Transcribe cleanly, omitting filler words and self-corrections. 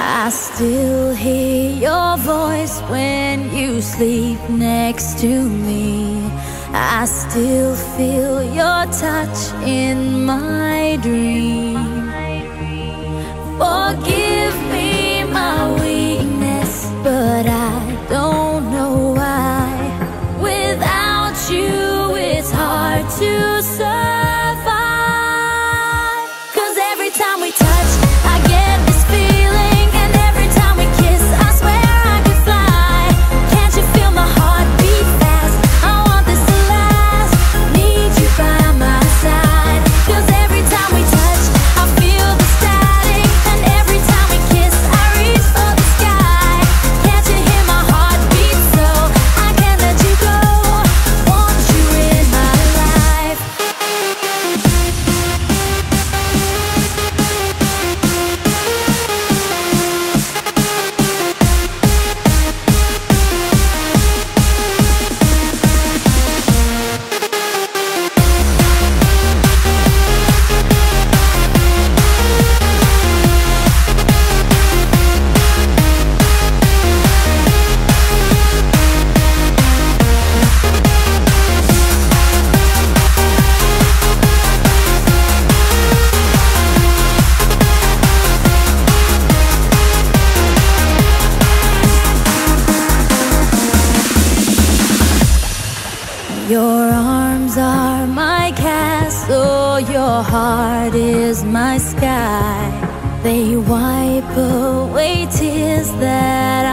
I still hear your voice when you sleep next to me. I still feel your touch in my dream. Forgive me my weakness, but I don't know why. Without you, it's hard to survive. 'Cause every time we touch, I get this feeling, and every time we kiss, I swear I could fly. Can't you feel my heart beat fast? I want this to last. Need you by my side. 'Cause every time we touch, I feel the static, and every time we kiss, I reach for the sky. Can't you hear my heart beat? So I can't let you go. Want you in my life. Your arms are my castle, your heart is my sky. They wipe away tears that